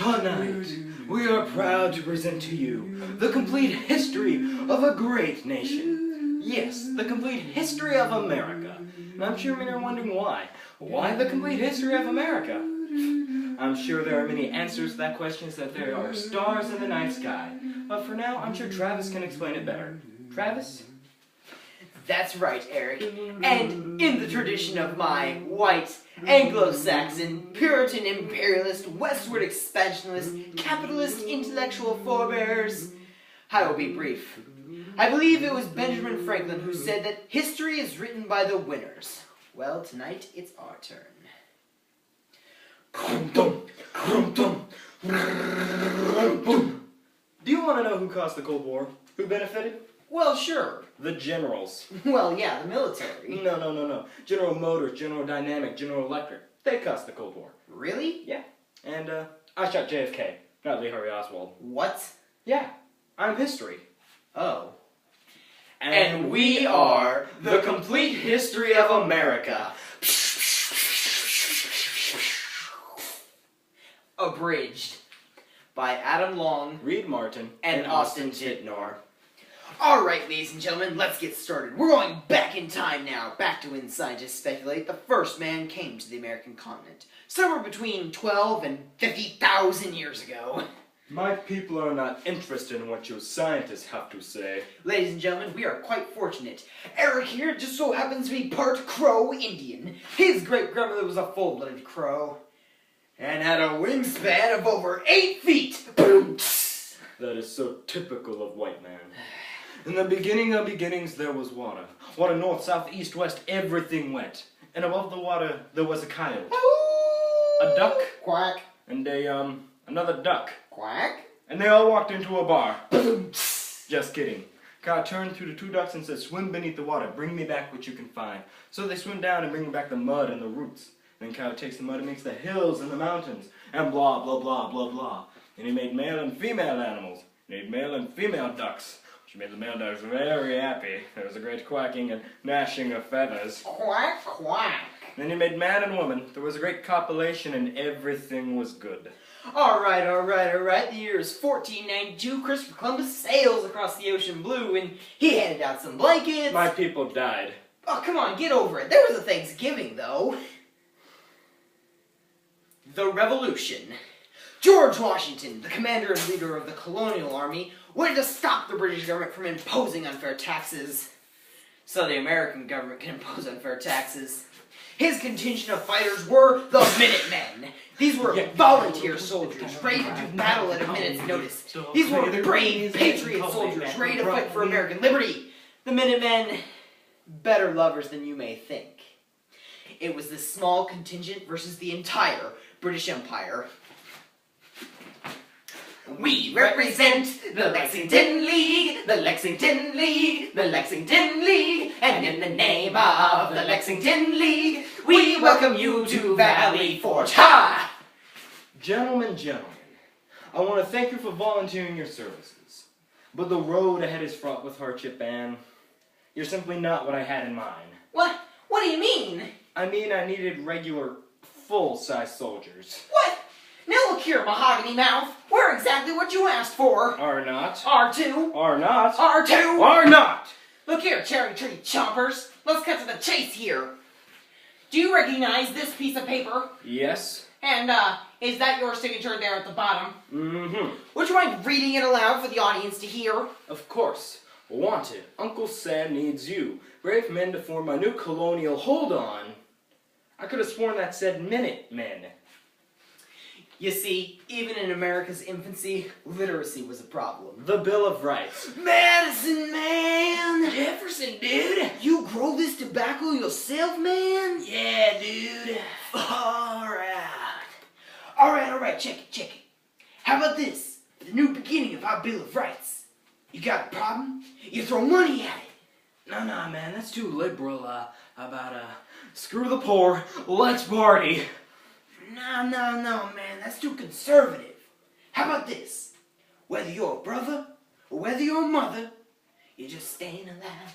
Tonight, we are proud to present to you the complete history of a great nation. Yes, the complete history of America. And I'm sure many are wondering why. Why the complete history of America? I'm sure there are many answers to that question, is that there are stars in the night sky. But for now, I'm sure Travis can explain it better. Travis? That's right, Eric. And in the tradition of my white, Anglo-Saxon, Puritan, imperialist, westward expansionist, capitalist, intellectual forebears, I will be brief. I believe it was Benjamin Franklin who said that history is written by the winners. Well, tonight it's our turn. Do you want to know who caused the Cold War? Who benefited? Well, sure. The generals. Well, yeah, the military. No. General Motors, General Dynamic, General Electric. They caused the Cold War. Really? Yeah. And, I shot JFK, not Lee Harvey Oswald. What? Yeah. I'm history. Oh. And we are the complete history of America. Abridged by Adam Long, Reed Martin, and Austin Titnor. Alright, ladies and gentlemen, let's get started. We're going back in time now, back to when scientists speculate the first man came to the American continent, somewhere between 12 and 50,000 years ago. My people are not interested in what you scientists have to say. Ladies and gentlemen, we are quite fortunate. Eric here just so happens to be part Crow Indian. His great-grandmother was a full-blooded Crow, and had a wingspan of over 8 feet. Boom! That is so typical of white man. In the beginning of beginnings, there was water. Water north, south, east, west, everything went. And above the water, there was a coyote. A duck. Quack. And another duck. Quack. And they all walked into a bar. Just kidding. Cow turned to the two ducks and said, "Swim beneath the water, bring me back what you can find." So they swim down and bring back the mud and the roots. Then cow takes the mud and makes the hills and the mountains. And blah, blah, blah, blah, blah. And he made male and female animals. He made male and female ducks. She made the male ducks very happy. There was a great quacking and gnashing of feathers. Quack, quack. Then he made man and woman. There was a great copulation and everything was good. Alright. The year is 1492. Christopher Columbus sails across the ocean blue and he handed out some blankets. My people died. Oh, come on, get over it. There was a Thanksgiving, though. The Revolution. George Washington, the commander and leader of the colonial army, wanted to stop the British government from imposing unfair taxes, so the American government can impose unfair taxes. His contingent of fighters were the Minutemen. These were volunteer soldiers ready to do battle at a minute's notice. These were brave, patriot soldiers ready to fight for American liberty. The Minutemen, better lovers than you may think. It was this small contingent versus the entire British Empire. We represent the Lexington League, the Lexington League, the Lexington League, and in the name of the Lexington League, we welcome you to Valley Forge. Ha! Gentlemen, I want to thank you for volunteering your services. But the road ahead is fraught with hardship, and you're simply not what I had in mind. What? What do you mean? I mean, I needed regular, full-size soldiers. What? Now look here, Mahogany Mouth. We're exactly what you asked for. Are not. R2. Are not. R2. Are not. Look here, cherry tree chompers. Let's cut to the chase here. Do you recognize this piece of paper? Yes. And, is that your signature there at the bottom? Mm-hmm. Would you mind reading it aloud for the audience to hear? Of course. Wanted. Uncle Sam needs you. Brave men to form a new colonial hold on. I could have sworn that said Minutemen. You see, even in America's infancy, literacy was a problem. The Bill of Rights. Madison, man! Jefferson, dude! You grow this tobacco yourself, man? Yeah, dude. Alright, check it. How about this? The new beginning of our Bill of Rights. You got a problem? You throw money at it. No, man, that's too liberal, screw the poor, let's party. No, man, that's too conservative. How about this? Whether you're a brother, or whether you're a mother, you're just staying alive.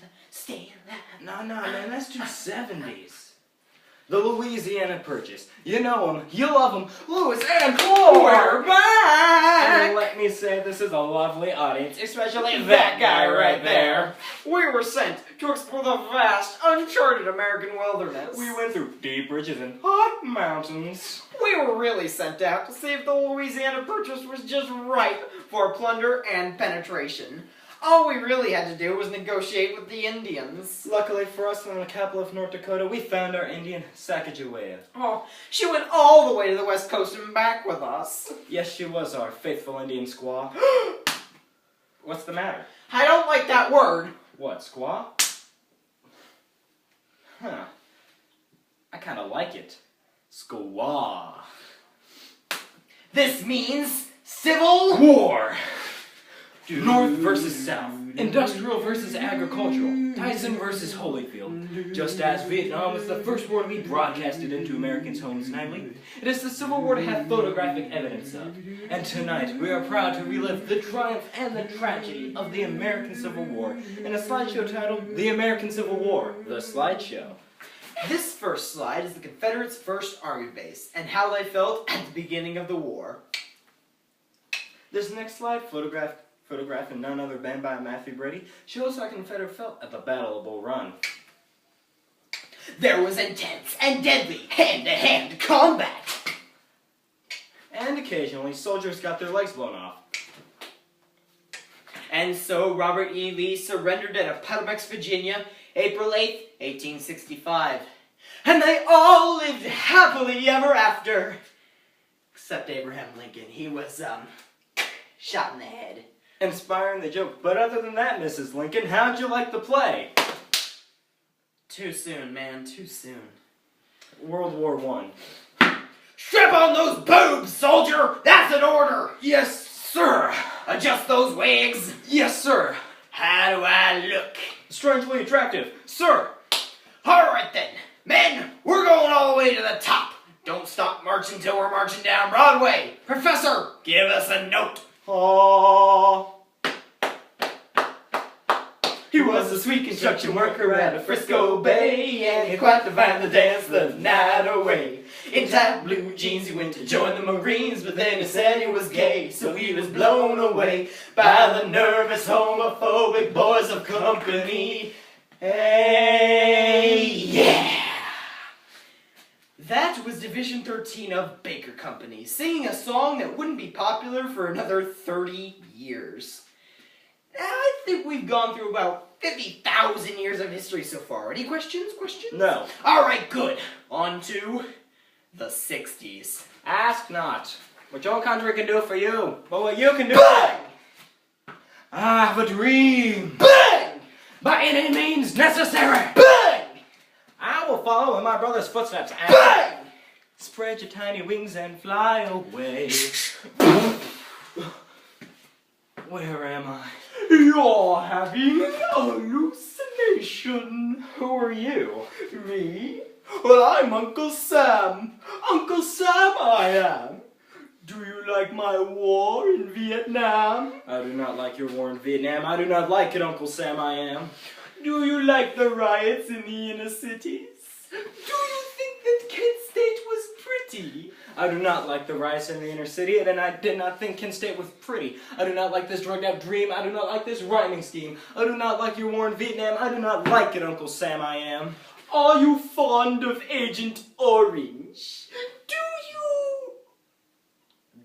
No, man, that's too 70s. The Louisiana Purchase. You know them, you love them, Lewis and Clark! We're back! And let me say, this is a lovely audience, especially that guy right there. We were sent to explore the vast, uncharted American wilderness. We went through deep ridges and hot mountains. We were really sent out to see if the Louisiana Purchase was just ripe for plunder and penetration. All we really had to do was negotiate with the Indians. Luckily for us, in the capital of North Dakota, we found our Indian, Sacagawea. Oh, she went all the way to the West Coast and back with us. Yes, she was our faithful Indian squaw. What's the matter? I don't like that word. What, squaw? Huh. I kinda like it. Squaw. This means civil War! North versus South. Industrial versus agricultural. Tyson versus Holyfield. Just as Vietnam was the first war to be broadcasted into Americans' homes nightly, it is the Civil War to have photographic evidence of. And tonight, we are proud to relive the triumph and the tragedy of the American Civil War in a slideshow titled The American Civil War, the Slideshow. This first slide is the Confederates' first army base and how they felt at the beginning of the war. This next slide, photographing none other than by Matthew Brady, shows how Confederate felt at the Battle of Bull Run. There was intense and deadly hand-to-hand combat. And occasionally, soldiers got their legs blown off. And so Robert E. Lee surrendered at Appomattox, Virginia, April 8th, 1865. And they all lived happily ever after. Except Abraham Lincoln. He was, shot in the head. Inspiring the joke. But other than that, Mrs. Lincoln, how'd you like the play? Too soon, man. Too soon. World War I. Strap on those boobs, soldier! That's an order! Yes, sir! Adjust those wigs! Yes, sir! How do I look? Strangely attractive, sir! Alright then, men, we're going all the way to the top. Don't stop marching till we're marching down Broadway. Professor, give us a note. Aww. He was a sweet construction worker at a Frisco Bay, and he quite divined the dance the night away. In tight blue jeans, he went to join the Marines, but then he said he was gay, so he was blown away by the nervous, homophobic boys of company. Hey, yeah! That was Division 13 of Baker Company, singing a song that wouldn't be popular for another 30 years. I think we've gone through about 50,000 years of history so far. Any questions? No. Alright, good. On to the 60s. Ask not. What your country can do for you, but what you can do. Bang! I have a dream. Bang! By any means necessary. Bang! I will follow in my brother's footsteps and Bang! spread your tiny wings and fly away. Where am I? You're having a hallucination. Who are you? Me? Well, I'm Uncle Sam. Uncle Sam I am. Do you like my war in Vietnam? I do not like your war in Vietnam. I do not like it, Uncle Sam I am. Do you like the riots in the inner cities? Do you think that Kent State was pretty? I do not like the riots in the inner city, and I did not think Kent State was pretty. I do not like this drugged out dream. I do not like this rhyming scheme. I do not like your war in Vietnam. I do not like it, Uncle Sam I am. Are you fond of Agent Orange? Do you?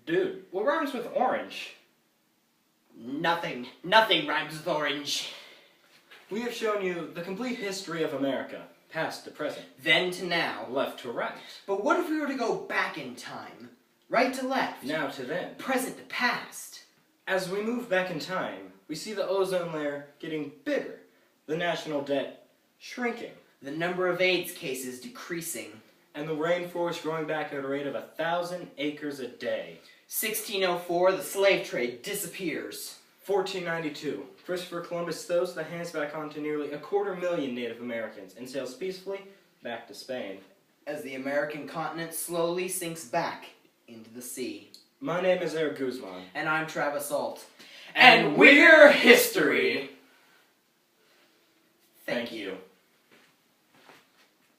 Dude, what rhymes with orange? Nothing. Nothing rhymes with orange. We have shown you the complete history of America, past to present, Then to now. left to right, But what if we were to go back in time? Right to left. now to then. Present to past. As we move back in time, we see the ozone layer getting bigger, the national debt shrinking, The number of AIDS cases decreasing. and the rainforest growing back at a rate of 1,000 acres a day. 1604, the slave trade disappears. 1492, Christopher Columbus throws the hands back on to nearly 250,000 Native Americans and sails peacefully back to Spain. As the American continent slowly sinks back into the sea. My name is Eric Guzman. And I'm Travis Alt. And we're history! Thank you.